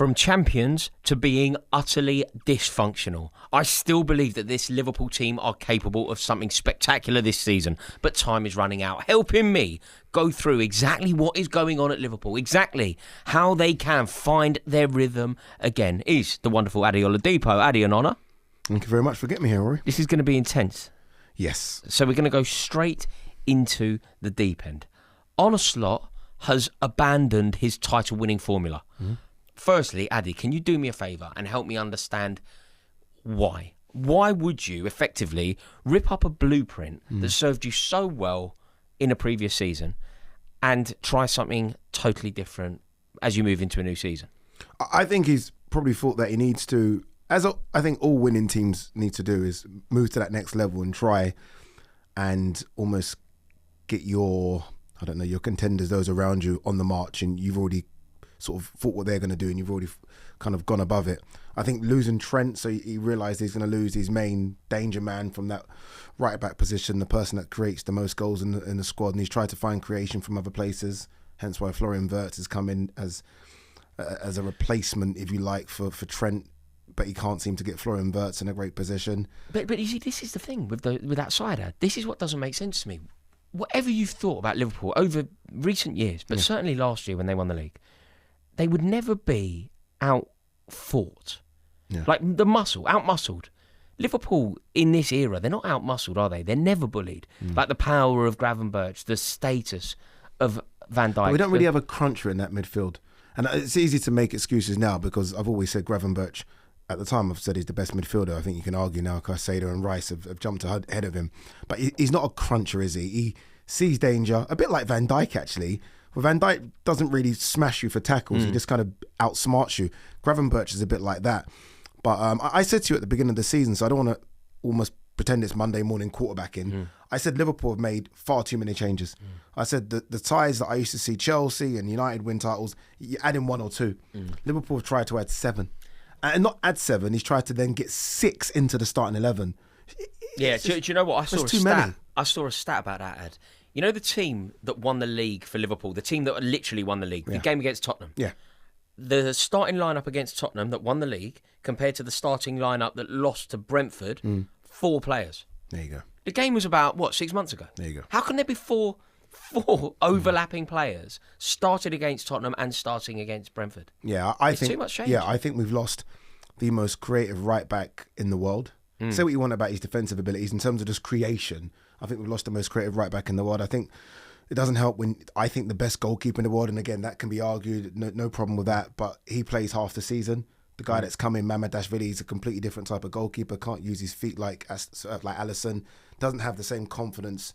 From champions to being utterly dysfunctional. I still believe that this Liverpool team are capable of something spectacular this season, but time is running out. Helping me go through exactly what is going on at Liverpool, exactly how they can find their rhythm again, is the wonderful Adi Oladipo. Adi, an honour. Thank you very much for getting me here, Rory. This is going to be intense. Yes. So we're going to go straight into the deep end. Arne Slot has abandoned his title-winning formula. Mm-hmm. Firstly, Adi, can you do me a favour and help me understand why? Why would you effectively rip up a blueprint that served you so well in a previous season and try something totally different as you move into a new season? I think he's probably thought that he needs to, I think all winning teams need to do, is move to that next level and try and almost get your contenders, those around you, on the march, and you've already sort of thought what they're going to do and you've already kind of gone above it. I think losing Trent, so he realised he's going to lose his main danger man from that right back position, the person that creates the most goals in the squad, and he's tried to find creation from other places, hence why Florian Wirtz has come in as a replacement, if you like, for Trent, but he can't seem to get Florian Wirtz in a great position. But you see, this is the thing with that side. This is what doesn't make sense to me. Whatever you've thought about Liverpool over recent years, but certainly last year when they won the league, they would never be out-fought. Yeah. Like out-muscled. Liverpool in this era, they're not out-muscled, are they? They're never bullied. Like the power of Gravenberch, the status of Van Dijk. But we don't really have a cruncher in that midfield. And it's easy to make excuses now because I've always said Gravenberch, at the time I've said he's the best midfielder. I think you can argue now Caicedo and Rice have jumped ahead of him. But he's not a cruncher, is he? He sees danger, a bit like Van Dijk actually. Well, Van Dijk doesn't really smash you for tackles. He just kind of outsmarts you. Gravenberch is a bit like that. But I said to you at the beginning of the season, so I don't want to almost pretend it's Monday morning quarterbacking. I said Liverpool have made far too many changes. I said the ties that I used to see Chelsea and United win titles, you add in 1 or 2. Liverpool have tried to add 7. And not add 7, he's tried to then get 6 into the starting 11. Yeah, do you know what? I saw a stat about that, Ed. You know the team that won the league for Liverpool, the team that literally won the league, the game against Tottenham? Yeah. The starting lineup against Tottenham that won the league compared to the starting lineup that lost to Brentford, 4 players. There you go. The game was about, 6 months ago? There you go. How can there be four overlapping players started against Tottenham and starting against Brentford? Yeah, I think too much change. Yeah, I think we've lost the most creative right back in the world. Say what you want about his defensive abilities in terms of just creation. I think we've lost the most creative right back in the world. I think it doesn't help when I think the best goalkeeper in the world, and again that can be argued, no problem with that, but he plays half the season. The guy that's come in, Mamardashvili, is a completely different type of goalkeeper. Can't use his feet like Alisson. Doesn't have the same confidence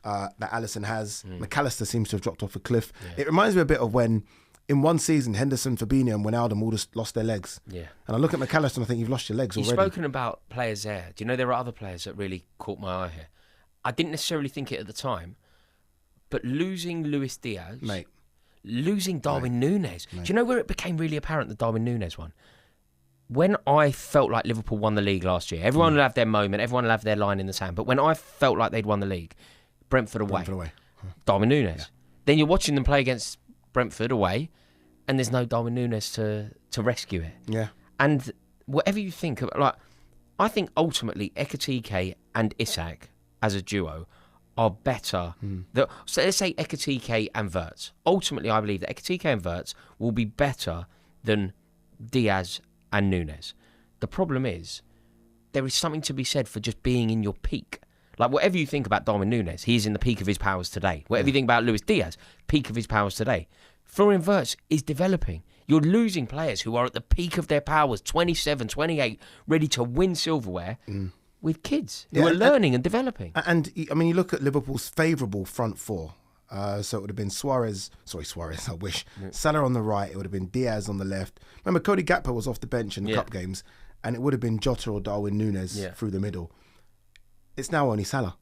that Alisson has. McAllister seems to have dropped off a cliff. Yeah. It reminds me a bit of when, in one season, Henderson, Fabinho and Wijnaldum all just lost their legs. Yeah. And I look at McAllister and I think you've lost your legs already. You've spoken about players there. Do you know there are other players that really caught my eye here? I didn't necessarily think it at the time, but losing Luis Diaz, losing Darwin Núñez. Do you know where it became really apparent, the Darwin Núñez one? When I felt like Liverpool won the league last year, everyone will have their moment, everyone will have their line in the sand, but when I felt like they'd won the league, Brentford away. Darwin Núñez. Yeah. Then you're watching them play against Brentford away, and there's no Darwin Núñez to rescue it. Yeah. And whatever you think of, I think ultimately Ekitike and Isak as a duo are better. So let's say Ekitike and Wirtz. Ultimately, I believe that Ekitike and Wirtz will be better than Diaz and Núñez. The problem is, there is something to be said for just being in your peak. Like, whatever you think about Darwin Núñez, he's in the peak of his powers today. Whatever you think about Luis Diaz, peak of his powers today. Florian Wirtz is developing. You're losing players who are at the peak of their powers, 27, 28, ready to win silverware, with kids who are learning and developing. And, I mean, you look at Liverpool's favourable front four. So it would have been Suarez, I wish. Salah on the right, it would have been Diaz on the left. Remember, Cody Gakpo was off the bench in the cup games, and it would have been Jota or Darwin Núñez through the middle. It's now only Salah.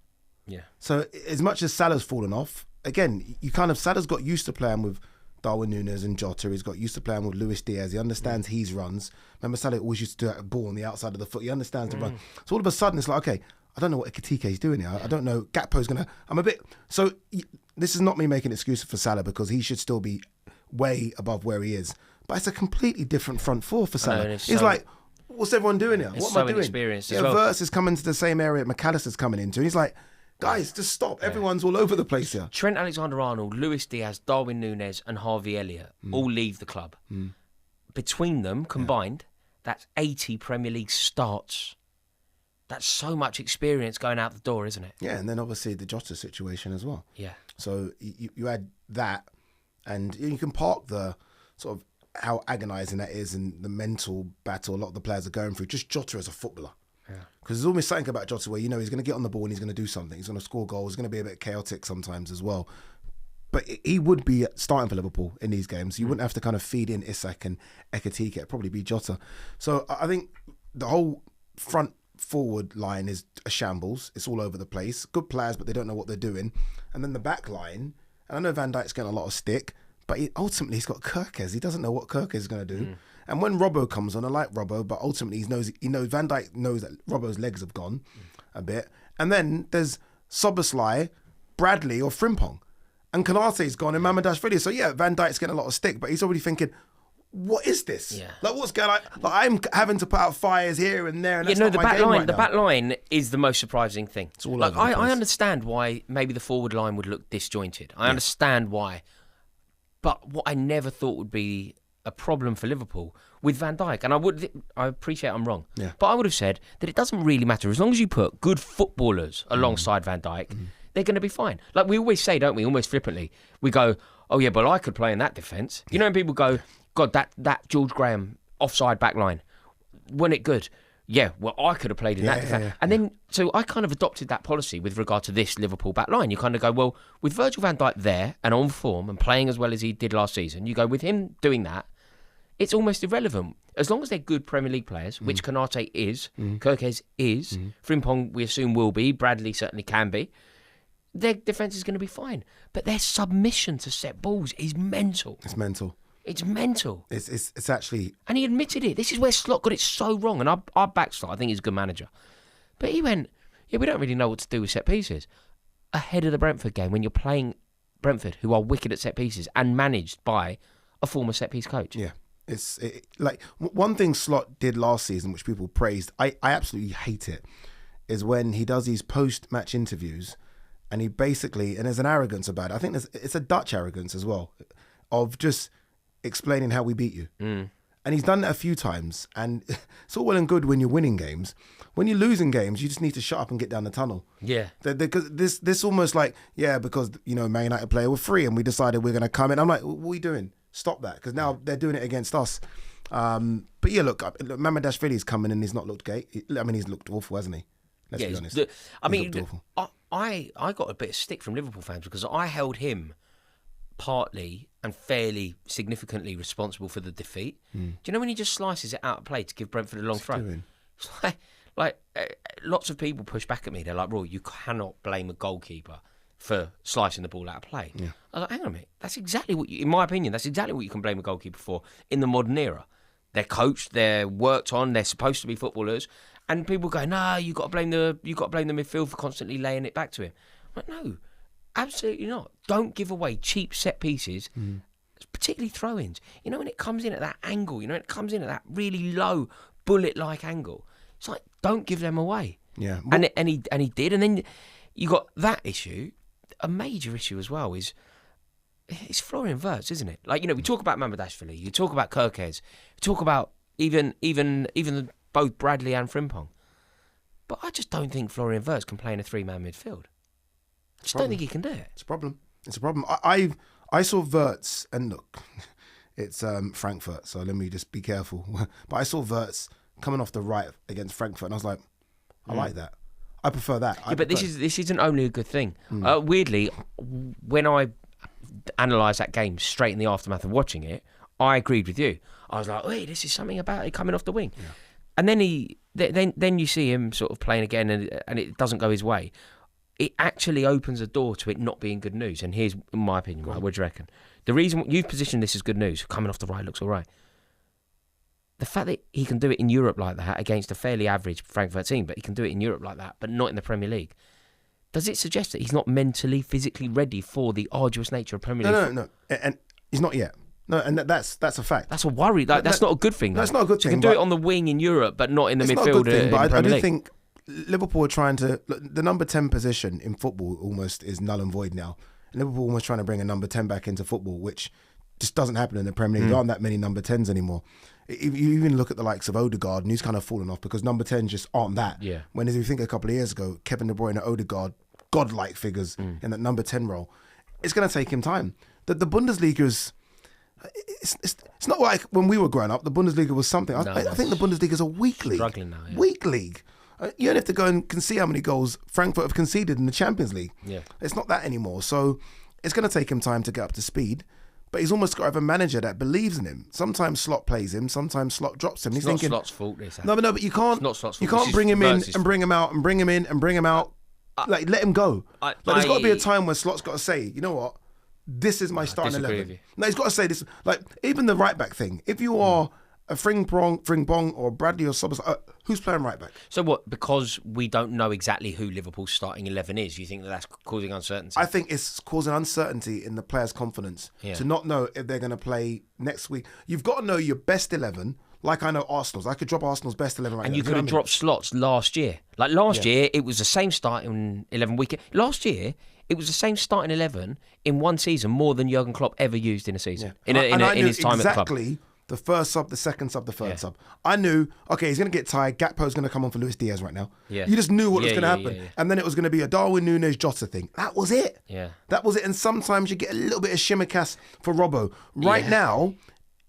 Yeah. So as much as Salah's fallen off, again, Salah's got used to playing with Darwin Núñez and Jota. He's got used to playing with Luis Diaz. He understands his runs. Remember, Salah always used to do that ball on the outside of the foot. He understands the run. So all of a sudden, it's like, okay, I don't know what Ekitike is doing here. I don't know. Gakpo's going to... So this is not me making excuses for Salah because he should still be way above where he is. but it's a completely different front four for Salah. He's so, like, what's everyone doing here? What am I doing? Inexperienced as well. Wirtz is coming to the same area McAllister's coming into, and he's like, guys, just stop. Everyone's all over the place here. Trent Alexander-Arnold, Luis Diaz, Darwin Núñez and Harvey Elliott all leave the club. Between them, combined, that's 80 Premier League starts. That's so much experience going out the door, isn't it? Yeah, and then obviously the Jota situation as well. Yeah. So you add that, and you can park the sort of how agonising that is and the mental battle a lot of the players are going through. Just Jota as a footballer. Because there's almost something about Jota where, he's going to get on the ball and he's going to do something. He's going to score goals. He's going to be a bit chaotic sometimes as well. But he would be starting for Liverpool in these games. You wouldn't have to kind of feed in Isak and Ekitike. It'd probably be Jota. So I think the whole front forward line is a shambles. It's all over the place. Good players, but they don't know what they're doing. And then the back line, and I know Van Dijk's getting a lot of stick, but ultimately he's got Kirkes. He doesn't know what Kirkes is going to do. And when Robbo comes on, I like Robbo, but ultimately he knows Van Dijk knows that Robbo's legs have gone a bit. And then there's Szoboszlai, Bradley or Frimpong. And Konate's gone and Mamardashvili. So yeah, Van Dijk's getting a lot of stick, but he's already thinking, what is this? Yeah. Like, what's going on? Like, I'm having to put out fires here and there, and that's not my game right now. The back line is the most surprising thing. It's all over the place. I understand why maybe the forward line would look disjointed. I understand why. But what I never thought would be a problem for Liverpool with Van Dijk, and I appreciate I'm wrong, but I would have said that it doesn't really matter. As long as you put good footballers alongside Van Dijk, they're going to be fine. Like we always say, don't we, almost flippantly, we go, oh yeah, but I could play in that defence. You know when people go, God, that George Graham offside back line, wasn't it good? Yeah, well, I could have played in that defence. And then, so I kind of adopted that policy with regard to this Liverpool back line. You kind of go, well, with Virgil van Dijk there and on form and playing as well as he did last season, you go, with him doing that, it's almost irrelevant. As long as they're good Premier League players, which Konate is, Kirkes is, Frimpong we assume will be, Bradley certainly can be, their defence is going to be fine. But their submission to set balls is mental. It's mental. It's mental. It's actually... And he admitted it. This is where Slot got it so wrong. And I back Slot. I think he's a good manager. But he went, yeah, we don't really know what to do with set pieces. Ahead of the Brentford game, when you're playing Brentford, who are wicked at set pieces and managed by a former set piece coach. Yeah. Like one thing Slot did last season, which people praised, I absolutely hate it, is when he does these post-match interviews and he basically, and there's an arrogance about it. I think it's a Dutch arrogance as well, of just explaining how we beat you. And he's done that a few times, and it's all well and good when you're winning games. When you're losing games, you just need to shut up and get down the tunnel. Yeah. Because this almost like, because, Man United player were free and we decided we're going to come in. I'm like, what are you doing? Stop that, because now they're doing it against us. But yeah, look, Mamardashvili's coming and he's not looked great. He's looked awful, hasn't he? Let's be honest. I got a bit of stick from Liverpool fans because I held him partly and fairly significantly responsible for the defeat. Do you know when he just slices it out of play to give Brentford a long throw? It's like lots of people push back at me. They're like, Rory, you cannot blame a goalkeeper for slicing the ball out of play. Yeah. I was like, hang on a minute. That's exactly what in my opinion, that's exactly what you can blame a goalkeeper for in the modern era. They're coached, they're worked on, they're supposed to be footballers, and people go, no, you got to blame the midfield for constantly laying it back to him. I'm like, no, absolutely not. Don't give away cheap set pieces, particularly throw-ins. When it comes in at that angle, when it comes in at that really low bullet-like angle, it's like, don't give them away. Yeah, and he did, and then you got that issue. A major issue as well is it's Florian Wirtz, isn't it? Like, we talk about Mamardashvili, you talk about Kirkes, you talk about even both Bradley and Frimpong. But I just don't think Florian Wirtz can play in a three-man midfield. I just don't think he can do it. It's a problem. I saw Wirtz, and look, it's Frankfurt, so let me just be careful. But I saw Wirtz coming off the right against Frankfurt, and I was like, I like that. I prefer that. But this isn't only a good thing. Weirdly, when I analysed that game straight in the aftermath of watching it, I agreed with you. I was like, wait, this is something about it coming off the wing. Yeah. And then then you see him sort of playing again and it doesn't go his way. It actually opens a door to it not being good news. And here's my opinion, right? What do you reckon? The reason you've positioned this as good news, coming off the right looks all right. The fact that he can do it in Europe like that against a fairly average Frankfurt team, but he can do it in Europe like that, but not in the Premier League, does it suggest that he's not mentally, physically ready for the arduous nature of Premier League? No. And he's not yet. No, and that's a fact. That's a worry. Like, that's not a good thing. That's not a good thing. You can do it on the wing in Europe, but not in the midfield. Not a good thing, but I do League. think Liverpool are trying to... Look, the number 10 position in football almost is null and void now. Liverpool almost trying to bring a number 10 back into football, which just doesn't happen in the Premier League. There aren't that many number 10s anymore. If you even look at the likes of Odegaard, and he's kind of fallen off because number 10s just aren't that. Yeah. When if you think a couple of years ago, Kevin De Bruyne and Odegaard, godlike figures in that number 10 role, it's going to take him time. The Bundesliga is... It's not like when we were growing up, the Bundesliga was something. I think the Bundesliga is a weak league. Struggling now, yeah. Weak league. You only have to go and can see how many goals Frankfurt have conceded in the Champions League. Yeah. It's not that anymore. So it's going to take him time to get up to speed. But he's almost got to have a manager that believes in him. Sometimes Slot plays him. Sometimes Slot drops him. It's not Slot's fault. No, but you can't. It's not Slot's fault. You can't bring him in and bring him out and bring him in and bring him out. Like let him go. There's got to be a time where Slot's got to say, you know what? This is my starting 11. No, he's got to say this. Like even the right back thing. If you are a Frimpong or Bradley or Soboslai, who's playing right back? So what? Because we don't know exactly who Liverpool's starting 11 is. You think that's causing uncertainty? I think it's causing uncertainty in the players' confidence to not know if they're going to play next week. You've got to know your best 11. Like I know Arsenal's. I could drop Arsenal's best 11 right now. And you could have dropped Slots last year. Like last year, it was the same starting 11 weekend. Last year, it was the same starting 11 in one season more than Jurgen Klopp ever used in a season. Yeah. In his time at the club. Exactly. The first sub, the second sub, the third sub. I knew, okay, he's going to get tired. Gakpo's going to come on for Luis Diaz right now. Yeah. You just knew what was going to happen. Yeah. And then it was going to be a Darwin Núñez Jota thing. That was it. Yeah. That was it. And sometimes you get a little bit of shimmercast for Robbo. Right now,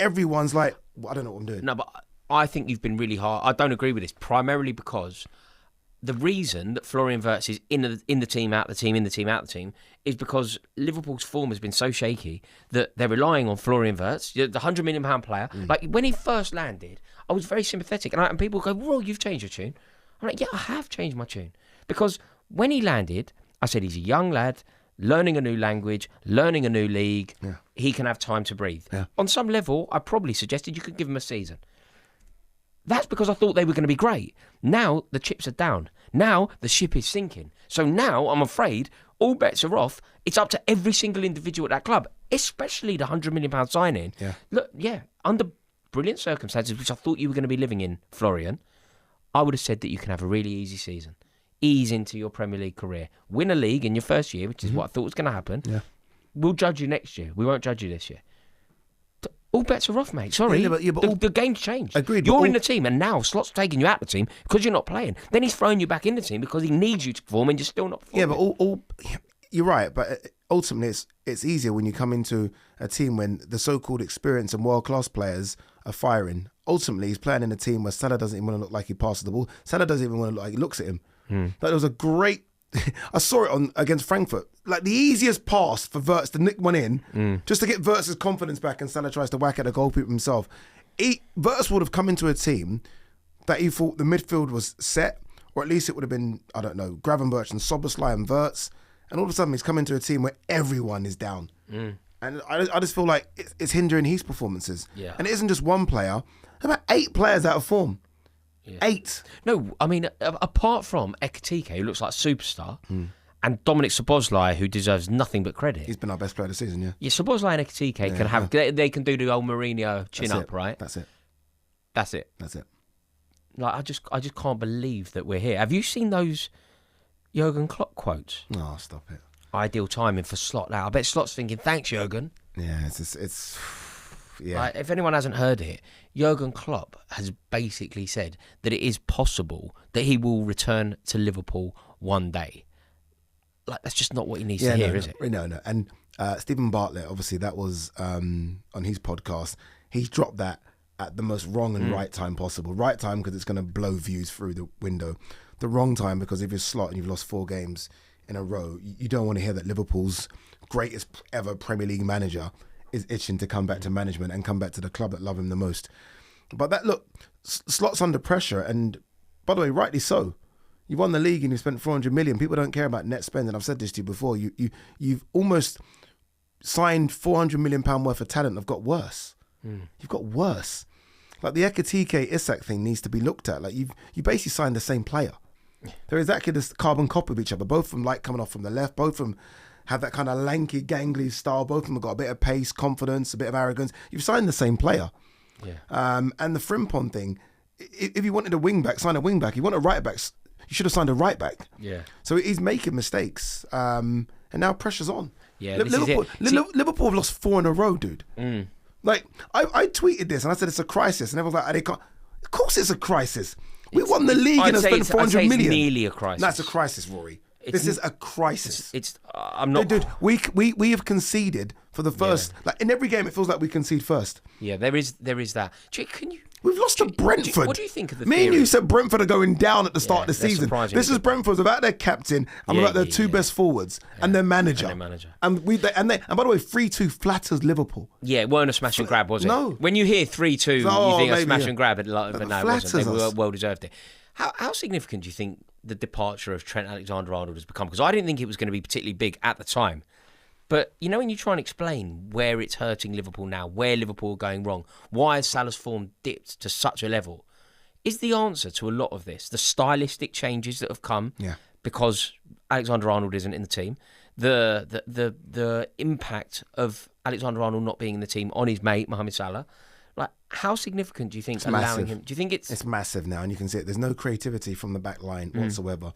everyone's like, well, I don't know what I'm doing. No, but I think you've been really hard. I don't agree with this, primarily because the reason that Florian Wirtz is in the team, out the team, in the team, out the team, is because Liverpool's form has been so shaky that they're relying on Florian Wirtz, the £100 million player. Like when he first landed, I was very sympathetic, and people go, "Well, you've changed your tune." I'm like, "Yeah, I have changed my tune," because when he landed, I said he's a young lad learning a new language, learning a new league. Yeah. He can have time to breathe. Yeah. On some level, I probably suggested you could give him a season. That's because I thought they were going to be great. Now the chips are down. Now the ship is sinking. So now I'm afraid all bets are off. It's up to every single individual at that club, especially the £100 million signing. Yeah. Look, under brilliant circumstances, which I thought you were going to be living in, Florian, I would have said that you can have a really easy season. Ease into your Premier League career. Win a league in your first year, which is what I thought was going to happen. Yeah. We'll judge you next year. We won't judge you this year. All bets are off, mate. Sorry. But the game's changed. Agreed. You're in the team, and now Slot's taking you out of the team because you're not playing. Then he's throwing you back in the team because he needs you to perform and you're still not performing. Yeah, but you're right. But ultimately, it's easier when you come into a team when the so-called experienced and world-class players are firing. Ultimately, he's playing in a team where Salah doesn't even want to look like he passes the ball. Salah doesn't even want to look like he looks at him. That was a great... I saw it against Frankfurt. Like the easiest pass for Wirtz to nick one in, just to get Wirtz's confidence back, and Salah tries to whack at the goalkeeper himself. Wirtz would have come into a team that he thought the midfield was set, or at least it would have been, I don't know, Gravenberch and Soboslai and Wirtz, and all of a sudden he's come into a team where everyone is down. And I just feel like it's hindering his performances. Yeah. And it isn't just one player, about 8 players out of form. Yeah. 8. No, I mean, apart from Ekitike, who looks like a superstar, and Dominic Szoboszlai, who deserves nothing but credit. He's been our best player this season, yeah. Yeah, Szoboszlai and Ekitike can have... They can do the old Mourinho chin-up, right? That's it. That's it. That's it. Like, I just can't believe that we're here. Have you seen those Jurgen Klopp quotes? Oh, stop it. Ideal timing for Slot now. I bet Slot's thinking, thanks, Jurgen. Yeah, it's yeah. Like, if anyone hasn't heard it, Jurgen Klopp has basically said that it is possible that he will return to Liverpool one day. Like, that's just not what he needs to hear, is it? No. And Stephen Bartlett, obviously, that was on his podcast. He's dropped that at the most wrong and right time possible. Right time because it's going to blow views through the window. The wrong time because if you're Slot and you've lost 4 games in a row, you don't want to hear that Liverpool's greatest ever Premier League manager is itching to come back to management and come back to the club that love him the most. But that, look, Slot's under pressure, and by the way, rightly so. You won the league and you spent 400 million. People don't care about net spend, and I've said this to you before. You've almost signed £400 million worth of talent. Have got worse. You've got worse. Like the Ekitike Isak thing needs to be looked at. Like you basically signed the same player. They're exactly this carbon copy of each other. Both of them like coming off from the left. Both of them have that kind of lanky, gangly style. Both of them have got a bit of pace, confidence, a bit of arrogance. You've signed the same player. Yeah. And the Frimpong thing, if you wanted a wing back, sign a wing back. You want a right back, you should have signed a right back. Yeah. So he's making mistakes. And now pressure's on. Yeah, Liverpool have lost 4 in a row, dude. Like, I tweeted this and I said it's a crisis. And everyone's like, of course it's a crisis. We won the league and spent 400 million. It's nearly a crisis. That's a crisis, Rory. This is a crisis. I'm not... Dude, we have conceded for the first... Like, in every game, it feels like we concede first. Yeah, there is that. We've lost to Brentford. What do you think of the Me theory? and you said Brentford are going down at the start of the season. This is Brentford without their captain and without their two best forwards and their manager. And by the way, 3-2 flatters Liverpool. Yeah, it weren't a smash and grab, was it? No. When you hear 3-2, you think a smash and grab, but no, it wasn't. They well deserved it. How significant do you think the departure of Trent Alexander-Arnold has become? Because I didn't think it was going to be particularly big at the time. But, you know, when you try and explain where it's hurting Liverpool now, where Liverpool are going wrong, why has Salah's form dipped to such a level, is the answer to a lot of this the stylistic changes that have come because Alexander-Arnold isn't in the team, the impact of Alexander-Arnold not being in the team on his mate, Mohamed Salah? Like, how significant do you think allowing him? Do you think it's massive now, and you can see it. There's no creativity from the back line whatsoever.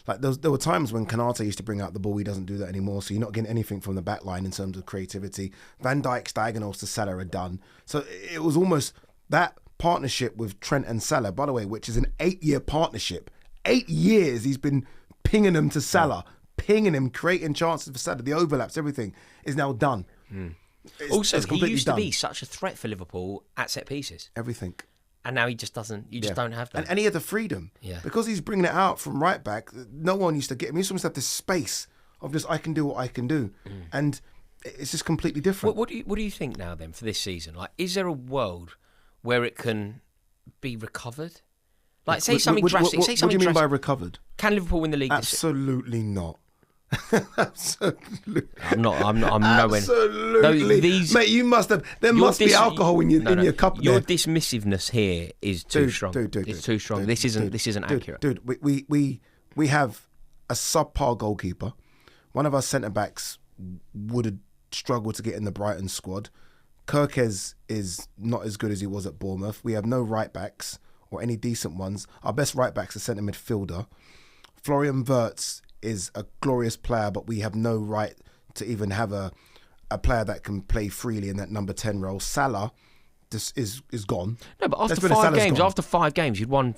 Like there were times when Konate used to bring out the ball. He doesn't do that anymore. So you're not getting anything from the back line in terms of creativity. Van Dijk's diagonals to Salah are done. So it was almost that partnership with Trent and Salah, by the way, which is an 8-year partnership. 8 years he's been pinging them to Salah, pinging him, creating chances for Salah. The overlaps, everything is now done. Also, he used to be such a threat for Liverpool at set pieces. Everything. And now he just doesn't. You just don't have that. And he had the freedom. Yeah. Because he's bringing it out from right back, no one used to get him. He used to almost have this space of just, I can do what I can do. And it's just completely different. What do you think now then for this season? Like, is there a world where it can be recovered? Like, say something drastic. What do you mean by recovered? Can Liverpool win the league this season? Absolutely not. Absolutely. I'm nowhere. Absolutely. Mate, you must have. There must be alcohol in your cup. Your there. dismissiveness here is too strong. Dude, it's too strong. This isn't accurate. Dude, we have a subpar goalkeeper. One of our centre backs would have struggled to get in the Brighton squad. Kirkes is not as good as he was at Bournemouth. We have no right backs or any decent ones. Our best right back's a centre midfielder. Florian Wirtz is a glorious player, but we have no right to even have a player that can play freely in that number 10 role. Salah is gone. No, but after 5 games, you'd won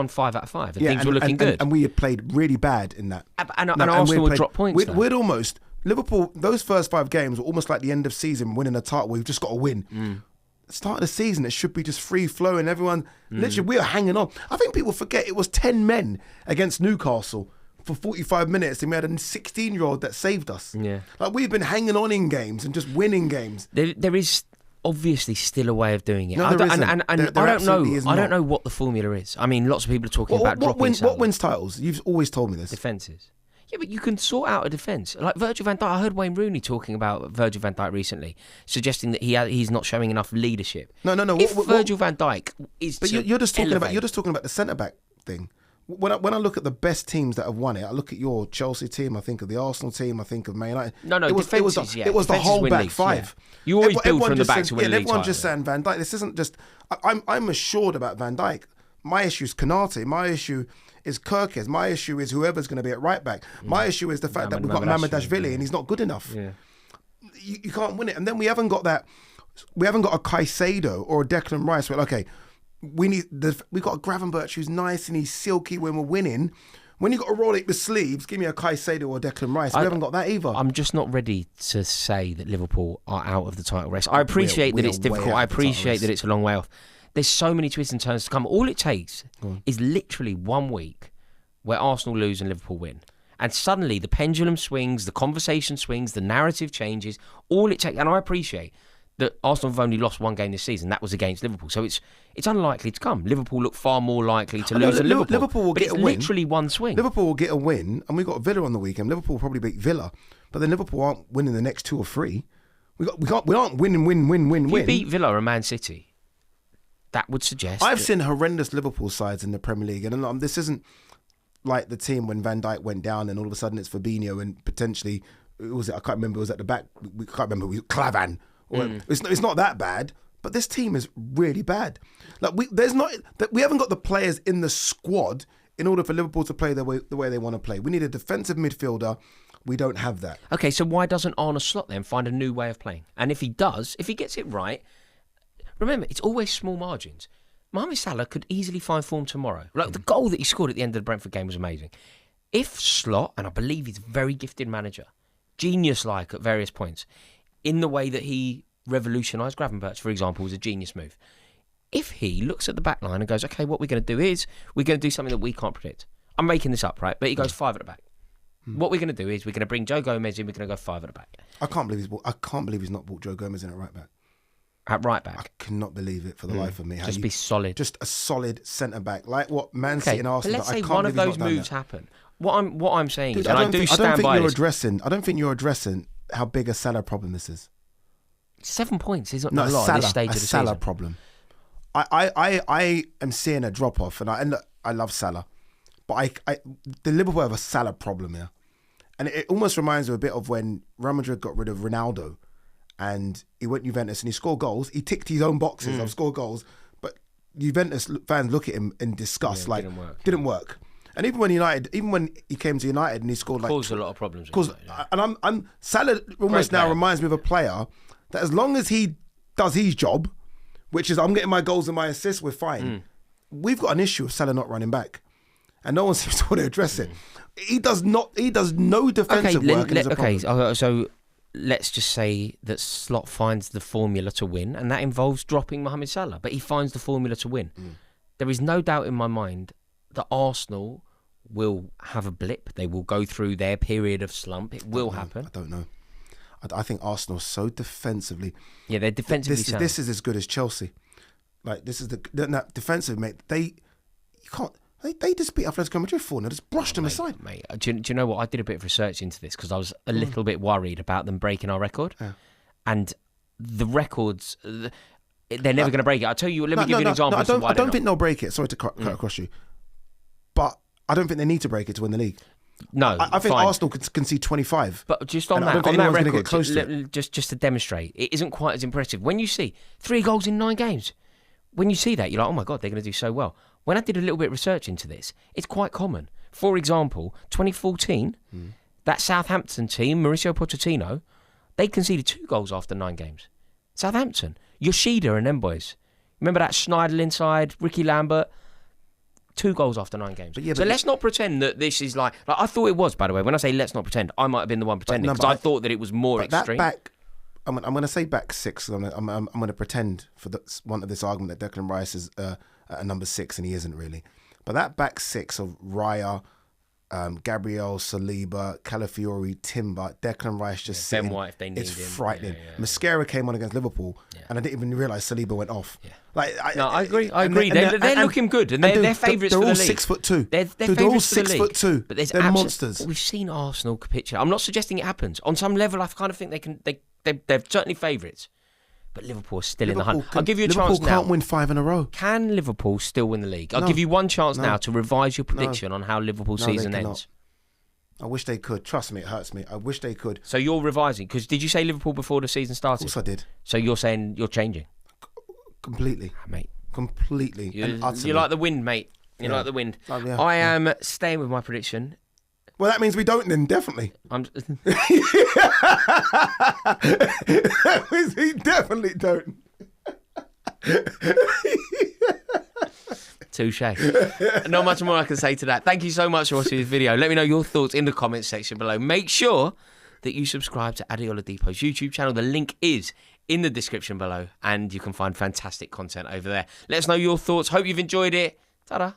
5 out of 5, and things were looking good. And we had played really bad in that. And Arsenal would drop points. We'd almost Liverpool. Those first 5 games were almost like the end of season, winning a title. We've just got to win. Start of the season, it should be just free flowing. Everyone, literally, we are hanging on. I think people forget it was 10 men against Newcastle for 45 minutes, and we had a 16-year-old that saved us. Yeah, like we've been hanging on in games and just winning games. There is obviously still a way of doing it. No, there isn't. And I don't know what the formula is. I mean, lots of people are talking about dropping. What wins titles? You've always told me this. Defences. Yeah, but you can sort out a defence. Like Virgil van Dijk, I heard Wayne Rooney talking about Virgil van Dijk recently, suggesting that he's not showing enough leadership. No. If Virgil van Dijk is, but you're just talking about the centre back thing. When I look at the best teams that have won it, I look at your Chelsea team, I think of the Arsenal team, I think of Man United. It was the whole back five. Yeah. You always build from the back to win the league everyone's just saying Van Dijk. This isn't just. I'm assured about Van Dijk. My issue is Konate. My issue is Kirkes. My issue is whoever's going to be at right back. My issue is the fact that we've got Managerial and he's not good enough. Yeah. You can't win it. And then we haven't got that. We haven't got a Caicedo or a Declan Rice. Where, okay, we got a Gravenberch who's nice and he's silky when we're winning. When you got to roll it with sleeves, give me a Caicedo or a Declan Rice. We haven't got that either. I'm just not ready to say that Liverpool are out of the title race. I appreciate that it's difficult. I appreciate that it's a long way off. There's so many twists and turns to come. All it takes is literally 1 week where Arsenal lose and Liverpool win. And suddenly the pendulum swings, the conversation swings, the narrative changes. All it takes, and I appreciate that Arsenal have only lost 1 game this season. That was against Liverpool. So it's unlikely to come. Liverpool look far more likely to lose than Liverpool. Liverpool will get a win. Literally 1 swing. Liverpool will get a win, and we've got Villa on the weekend. Liverpool will probably beat Villa. But then Liverpool aren't winning the next 2 or 3. We aren't winning, win. If you beat Villa or Man City, that would suggest... I've seen horrendous Liverpool sides in the Premier League, and this isn't like the team when Van Dijk went down and all of a sudden it's Fabinho and potentially who was it? I can't remember. It was at the back. We can't remember. Clavan. It's not that bad, but this team is really bad. Like we haven't got the players in the squad in order for Liverpool to play the way they want to play. We need a defensive midfielder. We don't have that. Okay, so why doesn't Arne Slot then find a new way of playing? And if he does, if he gets it right, remember, it's always small margins. Mohamed Salah could easily find form tomorrow. Like the goal that he scored at the end of the Brentford game was amazing. If Slot, and I believe he's a very gifted manager, genius-like at various points, in the way that he revolutionised Gravenberch, for example, was a genius move. If he looks at the back line and goes, okay, what we're going to do is we're going to do something that we can't predict. I'm making this up, right? But he goes 5 at the back. What we're going to do is we're going to bring Joe Gomez in. We're going to go 5 at the back. I can't believe he's not brought Joe Gomez in at right back. At right back, I cannot believe it for the life of me. Just be solid. Just a solid centre back, like what Man City and Arsenal. But let's say one of those moves happen. What I'm saying is, and I do stand by this. I don't think you're addressing how big a Salah problem this is. 7 points isn't a lot at this stage of the season. A Salah problem. I am seeing a drop off, and I love Salah, but the Liverpool have a Salah problem here, and it almost reminds me a bit of when Real Madrid got rid of Ronaldo, and he went to Juventus and he scored goals. He ticked his own boxes of score goals, but Juventus fans look at him in disgust, like didn't work. And even when he came to United and he scored caused a lot of problems. And I'm Salah almost now reminds me of a player that as long as he does his job, which is I'm getting my goals and my assists, we're fine. We've got an issue with Salah not running back, and no one seems to want to address it. He does no defensive work. So let's just say that Slot finds the formula to win, and that involves dropping Mohamed Salah, but he finds the formula to win. There is no doubt in my mind that Arsenal will have a blip. They will go through their period of slump. It will happen. I don't know. I think Arsenal so defensively. Yeah, they're defensively sound. This is as good as Chelsea. Like this is that defensive, mate. They just beat Atletico Madrid 4-0. Just brushed them aside, mate. Do you know what? I did a bit of research into this because I was a little bit worried about them breaking our record, and the records. They're never going to break it. I'll tell you. Let me give you an example. I don't think they'll break it. Sorry to cut across you, but I don't think they need to break it to win the league. No, I think Arsenal can concede 25. But just on that record, just to demonstrate, it isn't quite as impressive. When you see 3 goals in 9 games, when you see that, you're like, oh my God, they're going to do so well. When I did a little bit of research into this, it's quite common. For example, 2014, that Southampton team, Mauricio Pochettino, they conceded 2 goals after 9 games. Southampton, Yoshida and them boys. Remember that Schneider inside, Ricky Lambert? 2 goals after 9 games. So let's not pretend that this is like I thought it was, by the way. When I say let's not pretend, I might have been the one pretending because I thought that it was more extreme. I'm going to say back 6. I'm going to pretend for the want of this argument that Declan Rice is at number 6 and he isn't really. But that back 6 of Raya, Gabriel, Saliba, Calafiori, Timber, Declan Rice just Ben White if they need him. It's frightening. Mascara came on against Liverpool and I didn't even realise Saliba went off. Yeah. I agree. They're looking good and they're favourites for the league. They're all 6'2". They're favourites for the league. 6'2". But they're monsters. We've seen Arsenal capitulate. I'm not suggesting it happens. On some level, I kind of think they're certainly favourites. But Liverpool are still in the hunt. I'll give you a chance now. Liverpool can't win 5 in a row. Can Liverpool still win the league? I'll give you one chance now to revise your prediction on how Liverpool's season ends. I wish they could. Trust me, it hurts me. I wish they could. So you're revising? Because did you say Liverpool before the season started? Of course I did. So you're saying you're changing? Completely. Mate. Completely. You like the wind, mate. You like the wind. I am staying with my prediction. Well, that means we don't then, definitely. That means we definitely don't. Touche. Not much more I can say to that. Thank you so much for watching this video. Let me know your thoughts in the comments section below. Make sure that you subscribe to Ade Oladipo's YouTube channel. The link is in the description below and you can find fantastic content over there. Let us know your thoughts. Hope you've enjoyed it. Ta-da.